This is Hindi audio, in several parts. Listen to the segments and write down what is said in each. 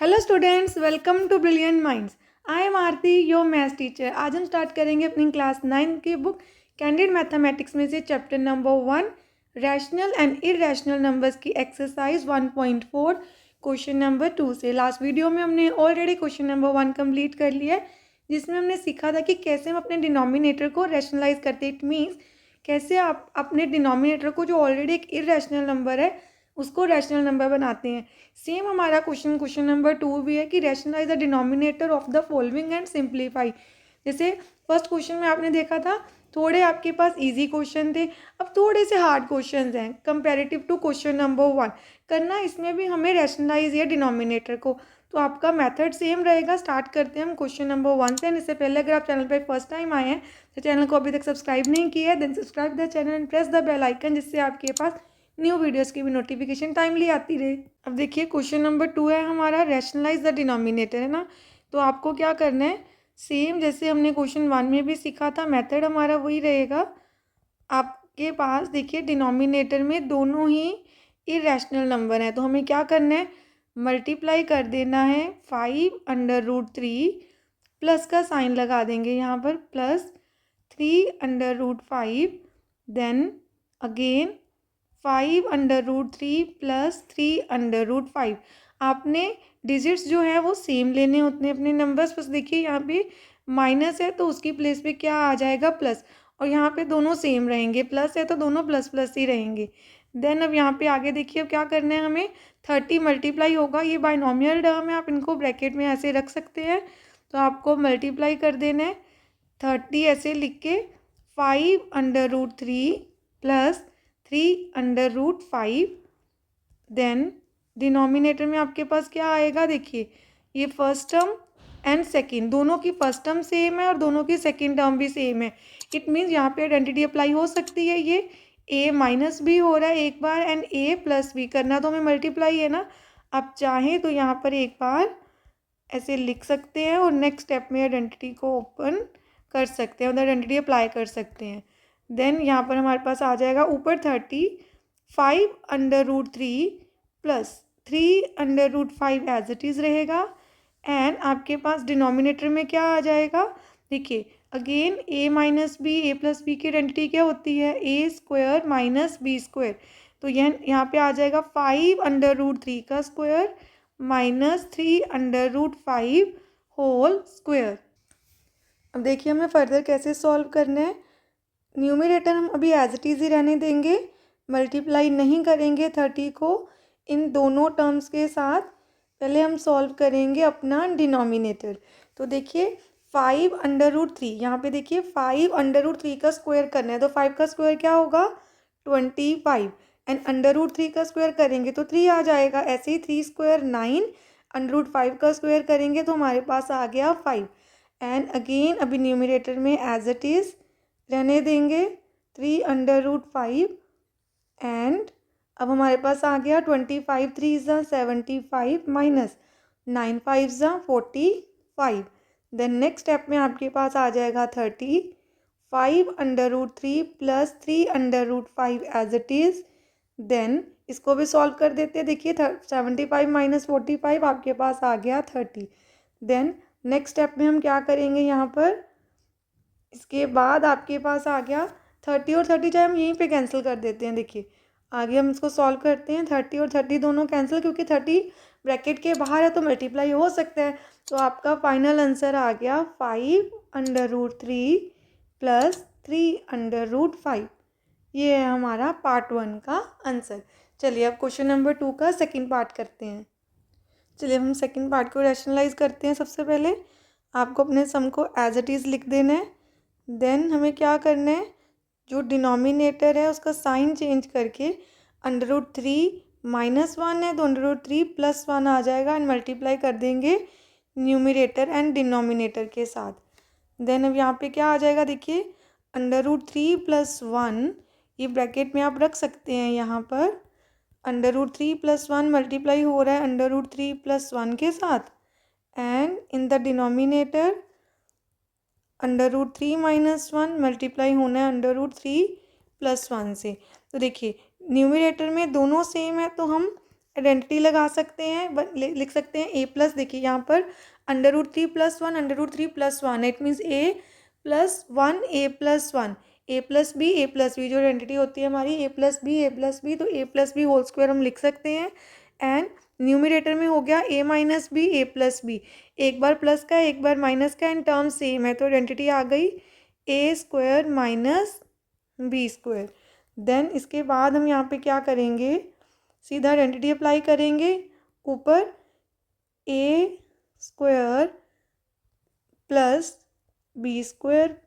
Hello students, welcome to brilliant minds. I am Aarti, your maths teacher. आज हम स्टार्ट करेंगे अपनी क्लास 9 की बुक कैंडिड मैथमेटिक्स में से chapter number 1 rational and irrational numbers की एक्सरसाइज 1.4 क्वेश्चन नंबर 2 से। लास्ट वीडियो में हमने ऑलरेडी क्वेश्चन नंबर 1 कंप्लीट कर लिया है, जिसमें हमने सीखा था कि कैसे हम अपने डिनोमिनेटर को रैशनलाइज करते हैं। इट मीन्स कैसे आप अपने डिनोमिनेटर को, जो ऑलरेडी एक इरैशनल नंबर है, उसको रैशनल नंबर बनाते हैं। सेम हमारा क्वेश्चन नंबर 2 भी है कि rationalise the denominator of the following and simplify. जैसे फर्स्ट क्वेश्चन में आपने देखा था, थोड़े आपके पास इजी क्वेश्चन थे, अब थोड़े से हार्ड क्वेश्चंस हैं कंपैरेटिव टू क्वेश्चन नंबर 1। करना इसमें भी हमें रैशनलाइज या डिनोमिनेटर को, तो आपका मेथड सेम रहेगा। स्टार्ट करते हैं हम क्वेश्चन नंबर 1 से। इससे पहले अगर आप चैनल पर फर्स्ट टाइम आए हैं तो चैनल को अभी तक सब्सक्राइब नहीं किया है, then subscribe the channel and press the bell icon, जिससे आपके पास न्यू वीडियोस की भी नोटिफिकेशन टाइमली आती रहे। अब देखिए क्वेश्चन नंबर 2 है हमारा, रैशनलाइज द डिनोमिनेटर, है ना। तो आपको क्या करना है, सेम जैसे हमने क्वेश्चन 1 में भी सीखा था, मेथड हमारा वही रहेगा। आपके पास देखिए डिनोमिनेटर में दोनों ही इरैशनल नंबर हैं, तो हमें क्या करना है, मल्टीप्लाई कर देना है 5√3, प्लस का साइन लगा देंगे यहाँ पर, प्लस 3√5, देन अगेन 5√3 प्लस 3√5। आपने डिजिट्स जो है वो सेम लेने होते हैं अपने नंबर्स। बस देखिए यहाँ पे माइनस है तो उसकी प्लेस पे क्या आ जाएगा, प्लस, और यहाँ पे दोनों सेम रहेंगे, प्लस है तो दोनों प्लस प्लस ही रहेंगे। देन अब यहाँ पे आगे देखिए अब क्या करना है हमें, 30 मल्टीप्लाई होगा, ये बाइनोमियल टर्म है, आप इनको ब्रैकेट में ऐसे रख सकते हैं। तो आपको मल्टीप्लाई कर देना है 30 ऐसे लिख के 5√3 प्लस 3√5। देन डिनोमिनेटर में आपके पास क्या आएगा, देखिए ये फर्स्ट टर्म एंड सेकंड, दोनों की फर्स्ट टर्म सेम है और दोनों की सेकंड टर्म भी सेम है। इट मीन्स यहाँ पे आइडेंटिटी अप्लाई हो सकती है। ये a माइनस भी हो रहा है एक बार एंड a प्लस भी, करना तो हमें मल्टीप्लाई है ना। आप चाहें तो यहाँ पर एक बार ऐसे लिख सकते हैं और नेक्स्ट स्टेप में आइडेंटिटी को ओपन कर सकते हैं, उधर आइडेंटिटी अप्लाई कर सकते हैं। देन यहाँ पर हमारे पास आ जाएगा ऊपर 30, 5√3 प्लस 3√5 एज इट इज़ रहेगा, एंड आपके पास डिनोमिनेटर में क्या आ जाएगा, देखिए again a minus b, a plus b की आइडेंटिटी क्या होती है, a² माइनस b²। तो यह यहाँ पे आ जाएगा 5√3 का स्क्वायर माइनस 3√5 होल स्क्वायर। अब देखिए हमें फर्दर कैसे सॉल्व करना है। न्यूमरेटर हम अभी एज इट इज़ ही रहने देंगे, मल्टीप्लाई नहीं करेंगे 30 को इन दोनों टर्म्स के साथ। पहले हम सॉल्व करेंगे अपना डिनोमिनेटर। तो देखिए 5√3, यहाँ पे देखिए 5√3 का स्क्वायर करना है, तो 5 का स्क्वायर क्या होगा 25, एंड √3 का स्क्वायर करेंगे तो 3 आ जाएगा। ऐसे ही 3² 9, √5 का स्क्वायर करेंगे तो हमारे पास आ गया 5। एंड अगेन अभी न्यूमरेटर में एज इट इज़ रहने देंगे 3√5, एंड अब हमारे पास आ गया 25 3 75 माइनस 9 5 45। देन नेक्स्ट स्टेप में आपके पास आ जाएगा 30, 5√3 plus 3√5 as it is. Then इसको भी सॉल्व कर देते हैं। देखिए 75 माइनस 45 आपके पास आ गया 30। देन नेक्स्ट स्टेप में हम क्या करेंगे, यहाँ पर इसके बाद आपके पास आ गया 30 और 30 चाहे हम यहीं पे कैंसिल कर देते हैं। देखिए आगे हम इसको सॉल्व करते हैं, 30 और 30 दोनों कैंसिल, क्योंकि 30 ब्रैकेट के बाहर है तो मल्टीप्लाई हो सकता है। तो आपका फाइनल आंसर आ गया 5√3 प्लस 3√5। ये है हमारा पार्ट 1 का आंसर। चलिए अब क्वेश्चन नंबर 2 का सेकंड पार्ट करते हैं। चलिए हम सेकंड पार्ट को रैशनलाइज करते हैं। सबसे पहले आपको अपने सम को एज इट इज़ लिख देना है। देन हमें क्या करना है, जो डिनोमिनेटर है उसका साइन चेंज करके √3 -1 है तो √3 + 1 आ जाएगा, एंड मल्टीप्लाई कर देंगे न्यूमरेटर एंड डिनोमिनेटर के साथ। देन अब यहाँ पे क्या आ जाएगा, देखिए √3 + 1, ये ब्रैकेट में आप रख सकते हैं यहाँ पर। √3 + 1 मल्टीप्लाई हो रहा है √3 + 1 के साथ, and in the denominator √3 - 1 multiply होना है √3 + 1 से। तो देखिए न्यूमरेटर में दोनों सेम है तो हम आइडेंटिटी लगा सकते हैं, लिख सकते हैं ए प्लस, देखिए यहाँ पर √3 + 1 √3 + 1, it means a + 1 a + 1 a + b जो आइडेंटिटी होती है हमारी a + b तो a + b होल स्क्वायर हम लिख सकते हैं। एंड न्यूमरेटर में हो गया a - b a + b, एक बार प्लस का एक बार माइनस का एंड टर्म सेम है तो आइडेंटिटी आ गई a² - b²। देन इसके बाद हम यहाँ पे क्या करेंगे, सीधा आइडेंटिटी अप्लाई करेंगे ऊपर a² + b²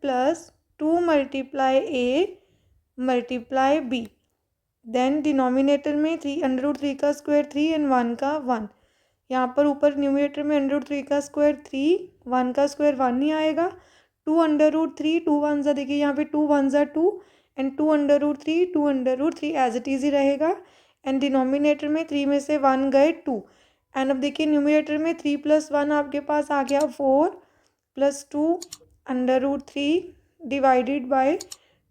+ 2 × a × b। Than denominator में 3√3 का स्क्वायर 3 एंड 1 का 1, यहाँ पर ऊपर न्यूमरेटर में √3 का स्क्वायर 3, 1 का स्क्वायर 1 नहीं आएगा। 2√3 2 1 ज़ा, देखिए यहाँ पे 2 1 ज़ा 2 एंड 2√3 एज इट इज़ ही रहेगा। एंड डिनोमिनेटर में 3 में से 1 गए 2 एंड अब देखिए न्यूमरेटर में 3 + 1 आपके पास आ गया 4 + 2 √3 /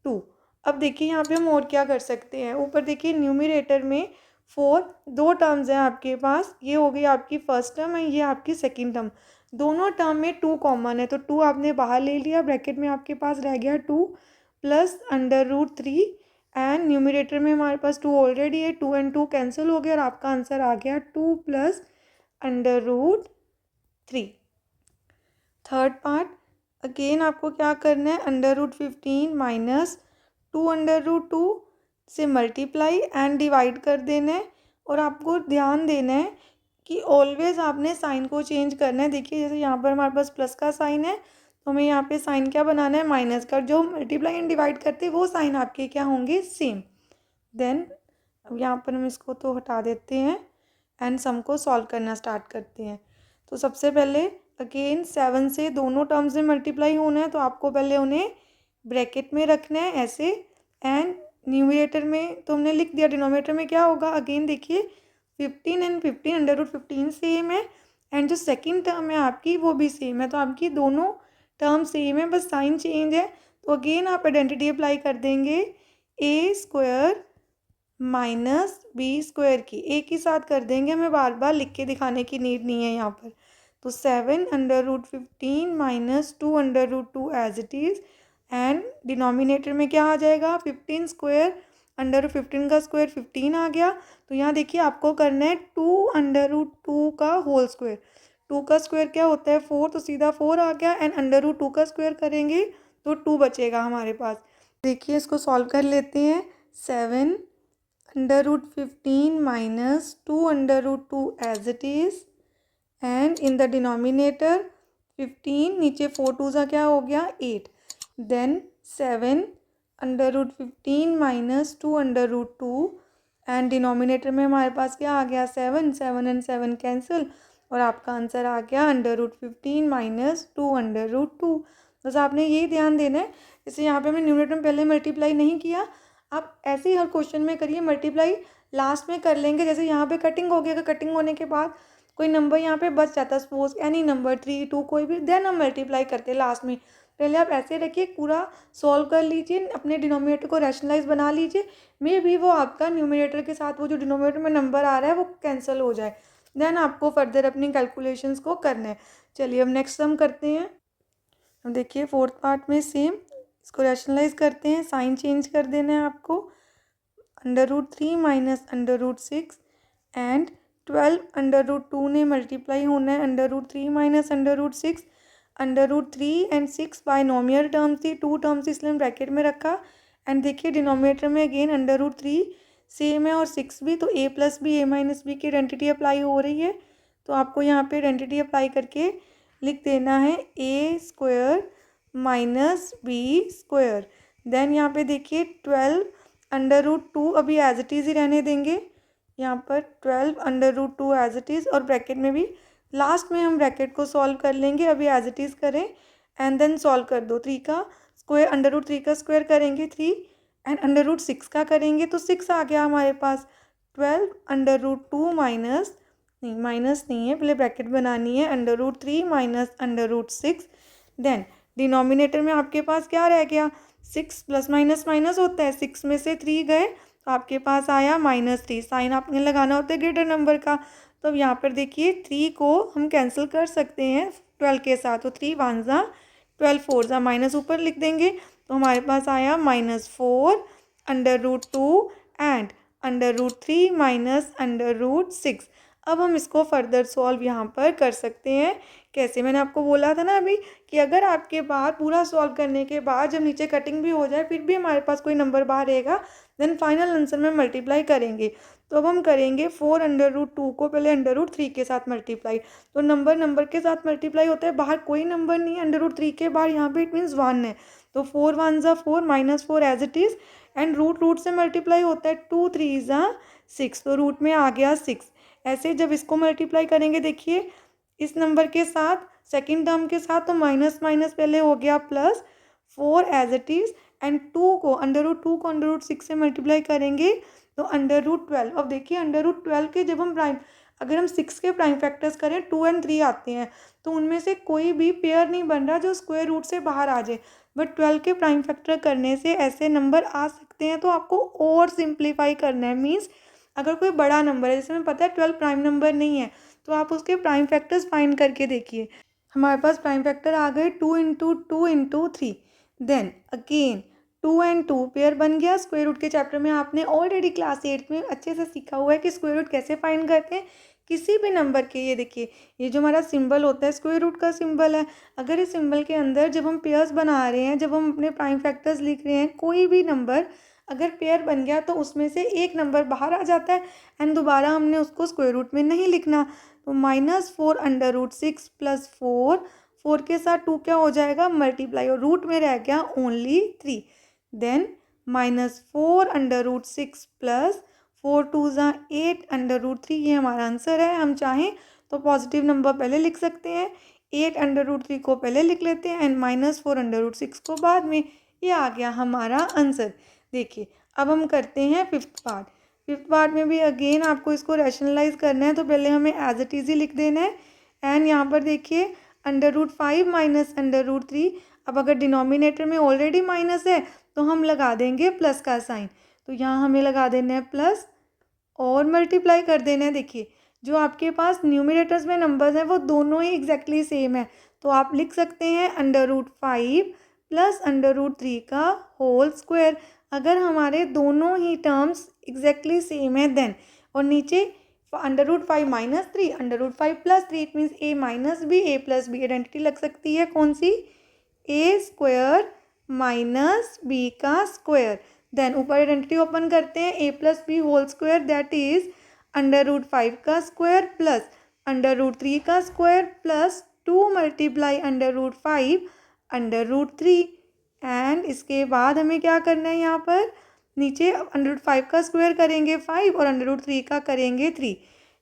2। अब देखिए यहाँ पे हम और क्या कर सकते हैं, ऊपर देखिए न्यूमरेटर में 4 दो टर्म्स हैं आपके पास, ये हो गई आपकी फर्स्ट टर्म है, ये आपकी सेकंड टर्म, दोनों टर्म में 2 कॉमन है तो 2 आपने बाहर ले लिया, ब्रैकेट में आपके पास रह गया 2 + √3 एंड न्यूमरेटर में हमारे पास 2 ऑलरेडी है, 2 एंड 2 कैंसिल हो गया और आपका आंसर आ गया 2 + √3। थर्ड पार्ट, अगेन आपको क्या करना है, √15 - 2 √2 से मल्टीप्लाई एंड डिवाइड कर देना है। और आपको ध्यान देना है कि ऑलवेज आपने साइन को चेंज करना है। देखिए जैसे यहाँ पर हमारे पास प्लस का साइन है तो हमें यहाँ पे साइन क्या बनाना है, माइनस का, जो मल्टीप्लाई एंड डिवाइड करते हैं वो साइन आपके क्या होंगे, सेम। देन अब यहाँ पर हम इसको तो हटा देते हैं एंड सम को सॉल्व करना स्टार्ट करते हैं। तो सबसे पहले अगेन 7 से दोनों टर्म्स में मल्टीप्लाई होना है तो आपको पहले उन्हें ब्रैकेट में रखना है ऐसे, एंड न्यूमरेटर में तो हमने लिख दिया, डिनोमिनेटर में क्या होगा, अगेन देखिए 15 एंड 15 √15 सेम है एंड जो सेकंड टर्म है आपकी वो भी सेम है, तो आपकी दोनों टर्म सेम है, बस साइन चेंज है। तो अगेन आप आइडेंटिटी अप्लाई कर देंगे a² - b² की, एक ही साथ कर देंगे, हमें बार बार लिख के दिखाने की नीड नहीं है यहाँ पर। तो 7 √15 - 2 √2 as it is and denominator में क्या आ जाएगा, 15² √15 का स्क्वायर 15 आ गया। तो यहाँ देखिए आपको करना है 2 √2 का होल स्क्वायर, 2 का स्क्वायर क्या होता है 4, तो सीधा 4 आ गया एंड √2 का स्क्वायर करेंगे तो 2 बचेगा हमारे पास। देखिए इसको सॉल्व कर लेते हैं, 7 √15 - 2 √2 as it is and in the denominator 15, नीचे 4 2 ज़ा क्या हो गया 8, देन 7 √15 - 2 √2 एंड डिनोमिनेटर में हमारे पास क्या आ गया 7 7 एंड 7 कैंसिल और आपका आंसर आ गया √15 - 2 √2। बस आपने यही ध्यान देना है, जैसे यहाँ पे हमने न्यूमरेटर में पहले मल्टीप्लाई नहीं किया, आप ऐसे ही हर क्वेश्चन में करिए, मल्टीप्लाई लास्ट में कर लेंगे। जैसे यहाँ पे कटिंग हो गया, अगर कटिंग होने के बाद कोई नंबर यहाँ पे बच जाता, सपोज एनी नंबर 3 2 कोई भी, देन हम मल्टीप्लाई करते हैं लास्ट में। पहले आप ऐसे रखिए, पूरा सॉल्व कर लीजिए, अपने डिनोमिनेटर को रैशनलाइज बना लीजिए, मे भी वो आपका न्यूमरेटर के साथ वो जो डिनोमिनेटर में नंबर आ रहा है वो कैंसिल हो जाए, देन आपको फर्दर अपनी कैलकुलेशंस को करना है। चलिए अब नेक्स्ट सम करते हैं। अब देखिए फोर्थ पार्ट में सेम, इसको रैशनलाइज करते हैं, साइन चेंज कर देना है आपको, √3 - √6 एंड 12 √2 ने मल्टीप्लाई होना है, √3 - √6, √3 एंड 6 बाइनोमियल टर्म्स थी, 2 टर्म्स इसलिए हम ब्रैकेट में रखा एंड देखिए डिनोमिनेटर में अगेन √3 सेम है और 6 भी, तो a + b a - b की आइडेंटिटी अप्लाई हो रही है। तो आपको यहाँ पे आइडेंटिटी अप्लाई करके लिख देना है a² - b²। देन यहाँ पे देखिए 12 √2 अभी एज इट इज़ ही रहने देंगे, यहाँ पर 12 √2 एज इट इज़, और ब्रैकेट में भी लास्ट में हम ब्रैकेट को सॉल्व कर लेंगे, अभी एज इट इज़ करें एंड देन सॉल्व कर दो। 3 का स्क्वायर √3 का स्क्वायर करेंगे 3 एंड √6 का करेंगे तो 6 आ गया हमारे पास। 12 √2 माइनस नहीं है, पहले ब्रैकेट बनानी है, √3 - √6, देन डिनोमिनेटर में आपके पास क्या रह गया 6, प्लस माइनस माइनस होता है, 6 में से 3 गए तो आपके पास आया -3। साइन आपने लगाना होता है ग्रेटर नंबर का। तो अब यहाँ पर देखिए 3 को हम कैंसिल कर सकते हैं 12 के साथ। तो 3 1 ज़ा 12, 4 ज़ा माइनस ऊपर लिख देंगे। तो हमारे पास आया -4 √2 एंड √3 माइनस √6। अब हम इसको फर्दर सॉल्व यहाँ पर कर सकते हैं। कैसे, मैंने आपको बोला था ना अभी कि अगर आपके पास पूरा सॉल्व करने के बाद जब नीचे कटिंग भी हो जाए फिर भी हमारे पास कोई नंबर बाहर रहेगा, देन फाइनल आंसर में मल्टीप्लाई करेंगे। तो अब हम करेंगे 4 √2 को पहले √3 के साथ मल्टीप्लाई। तो नंबर के साथ मल्टीप्लाई होता है, बाहर कोई नंबर नहीं है √3 के बाहर, यहाँ पे इट मीन्स 1 है। तो 4 1 ज़ा 4 -4 as it is and root से मल्टीप्लाई होता है 2 3 ज़ा 6। तो रूट में आ गया 6। ऐसे जब इसको मल्टीप्लाई करेंगे देखिए इस नंबर के साथ सेकंड टर्म के साथ, तो माइनस माइनस पहले हो गया plus 4 as it is and 2 को √6 से मल्टीप्लाई करेंगे तो √12। अब देखिए √12 के जब हम प्राइम, अगर हम 6 के प्राइम फैक्टर्स करें 2 और 3 आते हैं, तो उनमें से कोई भी पेयर नहीं बन रहा जो स्क्वायर रूट से बाहर आ जाए। बट 12 के प्राइम फैक्टर करने से ऐसे नंबर आ सकते हैं। तो आपको और सिंप्लीफाई करना है, मीन्स अगर कोई बड़ा नंबर है, जैसे हमें पता है 12 प्राइम नंबर नहीं है, तो आप उसके प्राइम फैक्टर्स फाइंड करके देखिए। हमारे पास प्राइम फैक्टर आ गए 2 × 2 × 3। देन अगेन 2 एंड 2 पेयर बन गया। स्क्वायर रूट के चैप्टर में आपने ऑलरेडी क्लास 8 में अच्छे से सीखा हुआ है कि स्क्वायर रूट कैसे फाइंड करते हैं किसी भी नंबर के। ये देखिए ये जो हमारा सिंबल होता है स्क्वायर रूट का सिंबल है। अगर इस सिंबल के अंदर जब हम पेयर्स बना रहे हैं, जब हम अपने प्राइम फैक्टर्स लिख रहे हैं, कोई भी नंबर अगर पेयर बन गया तो उसमें से एक नंबर बाहर आ जाता है एंड दोबारा हमने उसको स्क्वायर रूट में नहीं लिखना। तो -4 √6 + 4, 4 के साथ 2 क्या हो जाएगा मल्टीप्लाई, और रूट में रह गया ओनली 3। देन -4 √6 + 4 2 ज़ा 8 √3, ये हमारा आंसर है। हम चाहें तो पॉजिटिव नंबर पहले लिख सकते हैं, 8 √3 को पहले लिख लेते हैं एंड -4 √6 को बाद में। ये आ गया हमारा आंसर। देखिए अब हम करते हैं फिफ्थ पार्ट में भी अगेन आपको इसको रैशनलाइज करना है। तो पहले हमें एज इट इज़ ही लिख देना है एंड यहाँ पर देखिए √5 माइनस √3। अब अगर डिनोमिनेटर में ऑलरेडी माइनस है तो हम लगा देंगे प्लस का साइन। तो यहाँ हमें लगा देना है प्लस और मल्टीप्लाई कर देना है। देखिए जो आपके पास न्यूमिनेटर्स में नंबर्स हैं वो दोनों ही एग्जैक्टली सेम है। तो आप लिख सकते हैं √5 + √3 का होल स्क्वायर। अगर हमारे दोनों ही टर्म्स एग्जैक्टली सेम है देन, और नीचे √5 - 3 √5 + 3, it means a - b a + b identity लग सकती है कौन सी, a² - b का स्क्वायर। देन ऊपर आइडेंटिटी ओपन करते हैं a + b whole square that is √5 का स्क्वायर प्लस √3 का स्क्वायर प्लस 2 × √5 √3। एंड इसके बाद हमें क्या करना है, यहाँ पर नीचे √5 का स्क्वायर करेंगे 5 और √3 का करेंगे 3।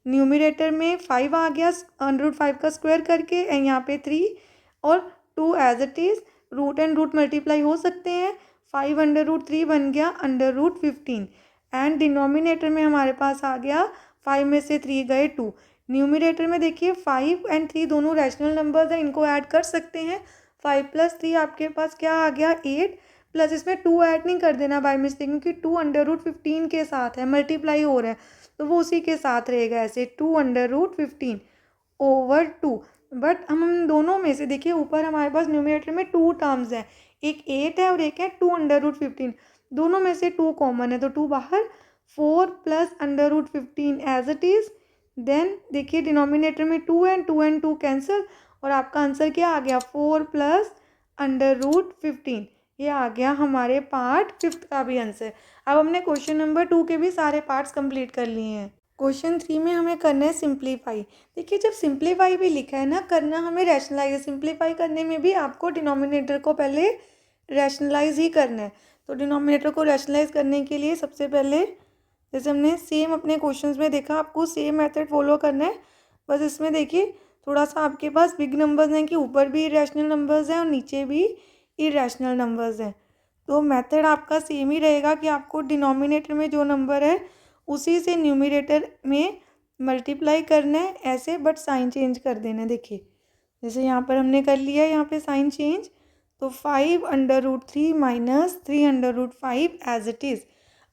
न्यूमिनेटर में 5 आ गया √5 का स्क्वायर करके एंड यहाँ पे 3 और 2 as it is. Root and root multiply हो सकते हैं। 5 √3 बन गया √15 एंड डिनोमिनेटर में हमारे पास आ गया 5 में से 3 गए 2। न्यूमिनेटर में देखिए 5 एंड 3 दोनों रैशनल नंबर्स हैं, इनको ऐड कर सकते हैं। 5 + 3 आपके पास क्या आ गया 8, प्लस इसमें 2 ऐड नहीं कर देना बाय मिस्टेक, क्योंकि 2 √15 के साथ है, मल्टीप्लाई हो रहा है तो वो उसी के साथ रहेगा ऐसे 2 √15 / 2। बट हम दोनों में से देखिए ऊपर हमारे पास न्यूमिनेटर में 2 टर्म्स हैं, एक 8 है और एक है 2 √15। दोनों में से 2 कॉमन है तो 2 बाहर, 4 + √15 एज इट इज़। देन देखिए डिनोमिनेटर में 2 है, 2 एंड 2 कैंसिल और आपका आंसर क्या आ गया 4 + √15। ये आ गया हमारे पार्ट 5 का भी आंसर। अब हमने क्वेश्चन नंबर 2 के भी सारे पार्ट्स कंप्लीट कर लिए हैं। क्वेश्चन 3 में हमें करना है सिंप्लीफाई। देखिए जब सिंप्लीफाई भी लिखा है ना, करना हमें रैशनलाइज। सिंप्लीफाई करने में भी आपको डिनोमिनेटर को पहले रैशनलाइज ही करना है। तो डिनोमिनेटर को रैशनलाइज करने के लिए सबसे पहले जैसे हमने सेम अपने क्वेश्चंस में देखा, आपको सेम मेथड फॉलो करना है। बस इसमें देखिए थोड़ा सा आपके पास बिग नंबर्स हैं कि ऊपर भी इरेशनल नंबर्स हैं और नीचे भी इरेशनल नंबर्स हैं। तो मेथड आपका सेम ही रहेगा कि आपको डिनोमिनेटर में जो नंबर है उसी से न्यूमिनेटर में मल्टीप्लाई करना है ऐसे, बट साइन चेंज कर देना है। देखिए जैसे यहाँ पर हमने कर लिया यहाँ पे साइन चेंज, तो 5 √3 - 3 √5 एज इट इज़।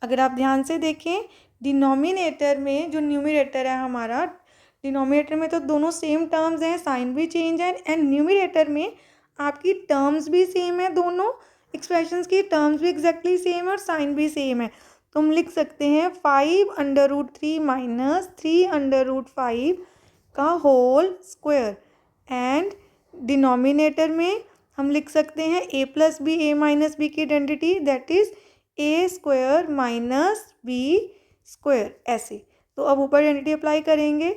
अगर आप ध्यान से देखें डिनोमिनेटर में जो न्यूमरेटर है हमारा, डिनोमिनेटर में तो दोनों सेम टर्म्स हैं, साइन भी चेंज है, एंड न्यूमरेटर में आपकी टर्म्स भी सेम है, दोनों एक्सप्रेशंस की टर्म्स भी एग्जैक्टली सेम है और साइन भी सेम है। तो हम लिख सकते हैं 5√3 माइनस 3√5 का होल स्क्वायर, एंड डिनोमिनेटर में हम लिख सकते हैं a plus B A minus b की identity, that is a square minus b square, ऐसे। तो अब ऊपर आइडेंटिटी अप्लाई करेंगे,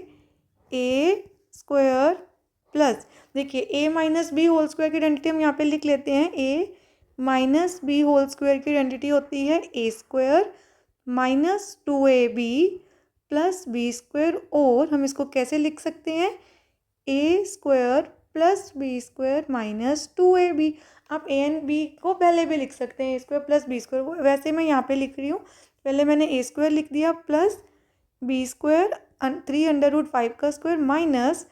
a स्क्वायर प्लस, देखिए a minus b whole square की आइडेंटिटी हम यहाँ पे लिख लेते हैं, a minus b whole square की आइडेंटिटी होती है a square minus 2ab plus b square, और हम इसको कैसे लिख सकते हैं, a square plus b square minus 2ab। आप a एंड b को पहले भी लिख सकते हैं, a square plus b square, वैसे मैं यहाँ पे लिख रही हूँ, पहले मैंने a स्क्वायर लिख दिया प्लस बी स्क्वायर 3√5 का स्क्वायर माइनस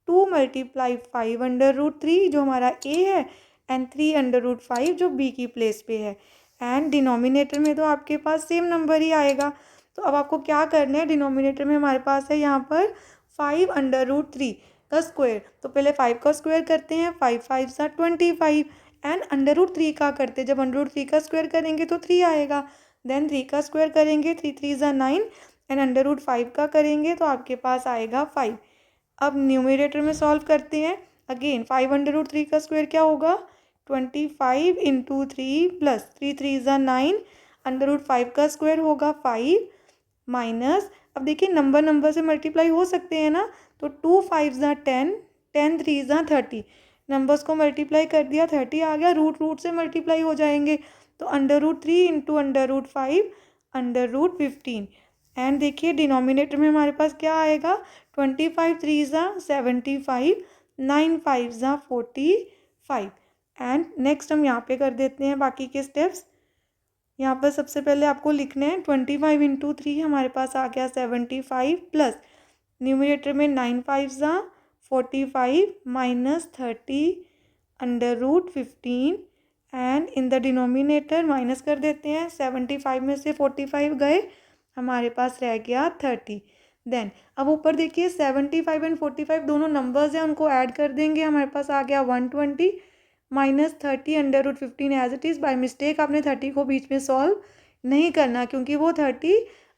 2 मल्टीप्लाई 5√3 जो हमारा a है, एंड 3√5 जो b की प्लेस पे है, एंड डिनोमिनेटर में तो आपके पास सेम नंबर ही आएगा। तो अब आपको क्या करना है, डिनोमिनेटर में हमारे पास है यहाँ पर 5√3 का स्क्वायर, तो पहले 5 का स्क्वायर करते हैं, 5 5 सा 25, एंड √3 का करते, जब √3 का स्क्वायर करेंगे तो 3 आएगा, देन 3 का स्क्वायर करेंगे, 3 3 सा 9, एंड √5 का करेंगे तो आपके पास आएगा 5। अब न्यूमरेटर में सॉल्व करते हैं, अगेन 5√3 का स्क्वायर क्या होगा, 25 इंटू 3 प्लस 3 3 ज़ा 9, √5 का स्क्वायर होगा 5 माइनस, अब देखिए नंबर से मल्टीप्लाई हो सकते हैं ना, तो 2 5 ज़ा 10, 10 3 ज़ा 30, नंबर्स को मल्टीप्लाई कर दिया 30 आ गया, रूट से मल्टीप्लाई हो जाएंगे, तो √3 इंटू √5 √15, एंड देखिए डिनोमिनेटर में हमारे पास क्या आएगा, 25 3 ज़ा 75, 9 5 ज़ा 45, एंड नेक्स्ट हम यहाँ पे कर देते हैं बाकी के स्टेप्स। यहाँ पर सबसे पहले आपको लिखना है 25 इंटू 3 हमारे पास आ गया 75 प्लस न्यूमरेटर में 9 5 ज़ा 45 minus 30 √15, and in the denominator minus कर देते हैं, 75 में से 45 गए, हमारे पास रह गया 30। देन अब ऊपर देखिए 75 एंड 45 दोनों नंबर्स हैं, उनको ऐड कर देंगे, हमारे पास आ गया 120 minus 30 √15 as it is. By mistake आपने 30 को बीच में सॉल्व नहीं करना, क्योंकि वो 30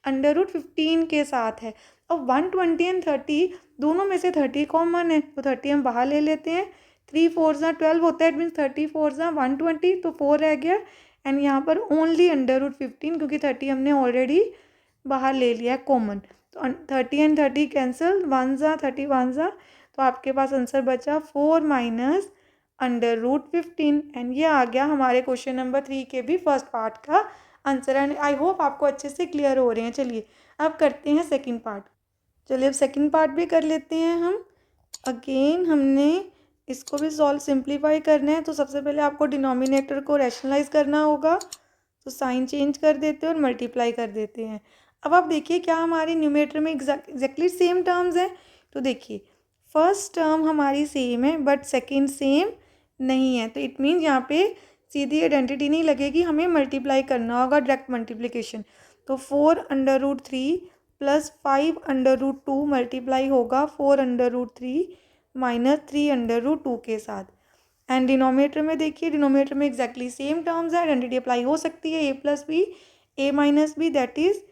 √15 के साथ है। अब 120 एंड 30 दोनों में से 30 कॉमन है, तो 30 हम बाहर ले लेते हैं, 3 4 ज़ा 12 होता है, इट मीन्स 30 4 ज़ा 120, तो 4 रह गया, एंड यहाँ पर ओनली √15 क्योंकि 30 हमने ऑलरेडी बाहर ले लिया है कॉमन, तो 30 एंड 30 कैंसिल, 1 ज़ा 31 ज़ा, तो आपके पास आंसर बचा 4 माइनस √15, एंड ये आ गया हमारे क्वेश्चन नंबर 3 के भी फर्स्ट पार्ट का आंसर, एंड आई होप आपको अच्छे से क्लियर हो रहे हैं। चलिए अब करते हैं सेकंड पार्ट। चलिए अब सेकंड पार्ट भी कर लेते हैं हम। अगेन हमने इसको भी सॉल्व सिंप्लीफाई करना है, तो सबसे पहले आपको डिनोमिनेटर को रैशनलाइज करना होगा, तो साइन चेंज कर देते हैं और मल्टीप्लाई कर देते हैं। अब आप देखिए क्या हमारे न्यूमरेटर में एग्जैक्टली सेम टर्म्स हैं, तो देखिए फर्स्ट टर्म हमारी सेम है बट सेकंड सेम नहीं है, तो इट मीन्स यहाँ पे सीधी आइडेंटिटी नहीं लगेगी, हमें मल्टीप्लाई करना होगा, डायरेक्ट मल्टीप्लिकेशन। तो 4√3 प्लस 5√2 मल्टीप्लाई होगा 4√3 माइनस 3√2 के साथ, एंड डिनोमिनेटर में देखिए डिनोमिनेटर में एग्जैक्टली सेम टर्म्स है, आइडेंटिटी अप्लाई हो सकती है, a plus B A minus B that is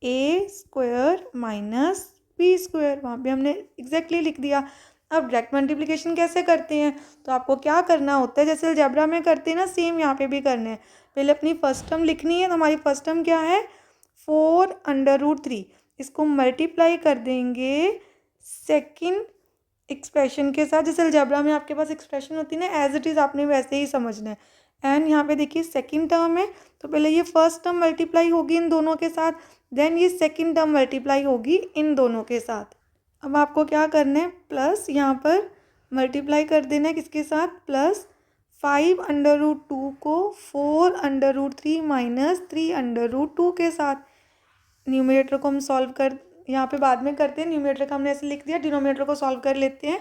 a square minus B square, वहाँ पे हमने एग्जैक्टली लिख दिया। अब डायरेक्ट मल्टीप्लिकेशन कैसे करते हैं, तो आपको क्या करना होता है, जैसे अलजेब्रा में करते हैं ना, सेम यहाँ पे भी करना है। पहले अपनी फर्स्ट टर्म लिखनी है, तो हमारी फर्स्ट टर्म क्या है 4√3, इसको मल्टीप्लाई कर देंगे सेकंड एक्सप्रेशन के साथ, जैसे अलजेब्रा में आपके पास एक्सप्रेशन होती है ना, एज इट इज़ आपने वैसे ही समझना है। एंड यहाँ पे देखिए सेकंड टर्म है, तो पहले ये फर्स्ट टर्म मल्टीप्लाई होगी इन दोनों के साथ, देन ये सेकंड टर्म मल्टीप्लाई होगी इन दोनों के साथ। अब आपको क्या करना है, प्लस यहाँ पर मल्टीप्लाई कर देना है किसके साथ, प्लस 5√2 को 4√3 माइनस 3√2 के साथ। न्यूमरेटर को हम सॉल्व कर यहाँ पे बाद में करते हैं, न्यूमरेटर का हमने ऐसे लिख दिया, डिनोमिनेटर को सॉल्व कर लेते हैं।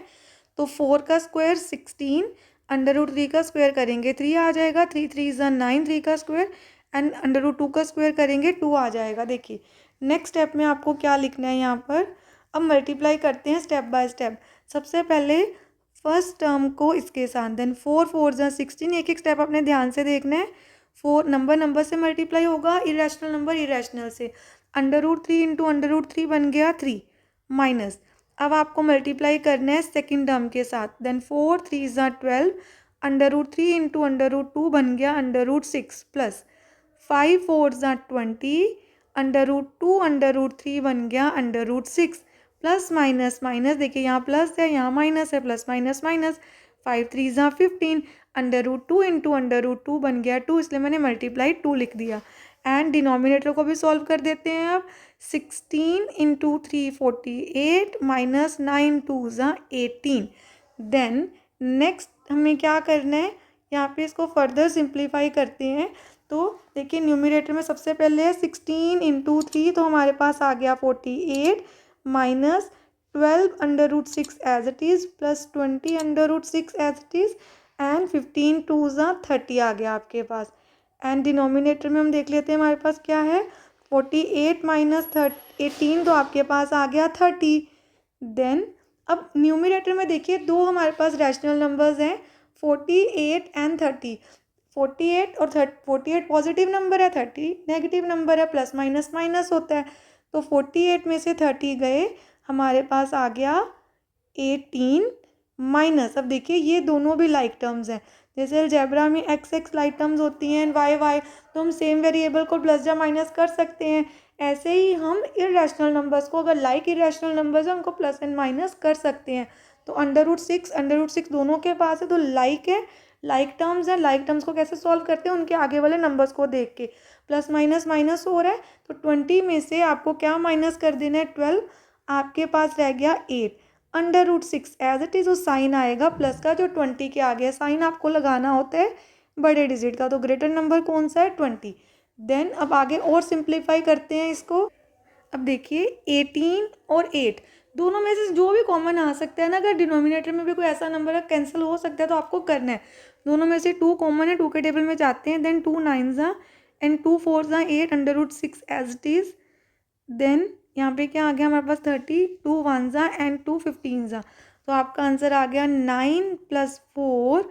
तो 4 का स्क्वायर 16, √3 का स्क्वायर करेंगे 3 आ जाएगा, 3 3 ज़ा 9, 3 का स्क्वायर, एंड अंडर रूट 2 का स्क्वायर करेंगे 2 आ जाएगा। देखिए नेक्स्ट स्टेप में आपको क्या लिखना है यहाँ पर, अब मल्टीप्लाई करते हैं स्टेप बाय स्टेप। सबसे पहले फर्स्ट टर्म को इसके साथ, देन 4 4 जा 16, एक एक स्टेप अपने ध्यान से देखना है। 4 नंबर से मल्टीप्लाई होगा, इरेशनल नंबर इरेशनल से। Under root 3 into under root 3 बन गया 3 माइनस, अब आपको मल्टीप्लाई करना है सेकेंड टर्म के साथ, देन 4 3 जा 12, under root 3 into under root 2 बन गया अंडर रूट 6 प्लस 5 4 जा 20, अंडर रूट 2 अंडर रूट 3 बन गया under root 6 plus minus minus, देखिए यहाँ प्लस है यहाँ माइनस है, प्लस माइनस माइनस, 5 3 जा 15, under root 2 into under root 2 बन गया 2, इसलिए मैंने मल्टीप्लाई 2 लिख दिया। एंड डिनोमिनेटर को भी सॉल्व कर देते हैं अब। 16 इंटू 3 48 माइनस 9 2 जा 18। देन नेक्स्ट हमें क्या करना है, यहाँ पे इसको फर्दर सिंप्लीफाई करते हैं। तो देखिए न्यूमरेटर में सबसे पहले है 16 इंटू 3, तो हमारे पास आ गया 48 minus 12 under root 6 as it is plus 20 under root 6 as it is and 15 2 जा 30 आ गया आपके पास। एंड डिनोमिनेटर में हम देख लेते हैं हमारे पास क्या है, 48 माइनस 18, तो आपके पास आ गया 30। देन अब न्यूमरेटर में देखिए दो हमारे पास रैशनल नंबर्स हैं 48 एंड 30। 48 और 48 पॉजिटिव नंबर है, 30 नेगेटिव नंबर है, प्लस माइनस माइनस होता है। तो 48 में से 30 गए, हमारे पास आ गया 18 माइनस, अब देखिए ये दोनों भी लाइक टर्म्स हैं, जैसे अलजेब्रा में एक्स एक्स लाइक टर्म्स होती हैं वाई वाई, तो हम सेम वेरिएबल को प्लस या माइनस कर सकते हैं। ऐसे ही हम इरेशनल नंबर्स को, अगर लाइक इरेशनल नंबर्स हैं उनको प्लस एंड माइनस कर सकते हैं। तो अंडर रूट 6 दोनों के पास है, तो लाइक है, लाइक टर्म्स है, लाइक टर्म्स को कैसे सॉल्व करते हैं, उनके आगे वाले नंबर्स को देख के। प्लस माइनस माइनस हो रहा है, तो 20 में से आपको क्या माइनस कर देना है 12, आपके पास रह गया 8 under root 6 as it is, वो साइन आएगा प्लस का जो 20 के आगे है, साइन आपको लगाना होता है बड़े डिजिट का, तो ग्रेटर नंबर कौन सा है 20। देन अब आगे और सिंप्लीफाई करते हैं इसको। अब देखिए 18 और 8 दोनों में से जो भी कॉमन आ सकता है ना, अगर डिनोमिनेटर में भी कोई ऐसा नंबर है कैंसिल हो सकता है तो आपको करना है। दोनों में से 2 कॉमन है, 2 के टेबल में जाते हैं, देन 2 9 जा एंड 2 4 जा 8 under root 6 as it is. Then यहाँ पे क्या आ गया हमारे पास 30, 2 1 जा एंड 2 15 जा, तो आपका आंसर आ गया 9 + 4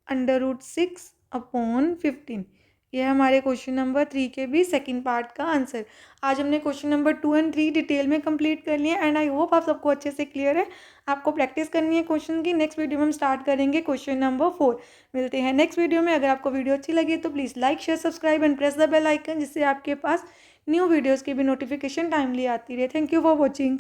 अंडर रूट 6 अपॉन 15। ये है हमारे क्वेश्चन नंबर 3 के भी सेकंड पार्ट का आंसर। आज हमने क्वेश्चन नंबर 2 एंड 3 डिटेल में कंप्लीट कर लिया एंड आई होप आप सबको अच्छे से क्लियर है। आपको प्रैक्टिस करनी है क्वेश्चन की। नेक्स्ट वीडियो में हम स्टार्ट करेंगे क्वेश्चन नंबर 4। मिलते हैं नेक्स्ट वीडियो में। अगर आपको वीडियो अच्छी लगी तो please like share subscribe and press the bell icon, जिससे आपके पास न्यू वीडियोज़ की भी नोटिफिकेशन टाइमली आती रहे। Thank you for watching.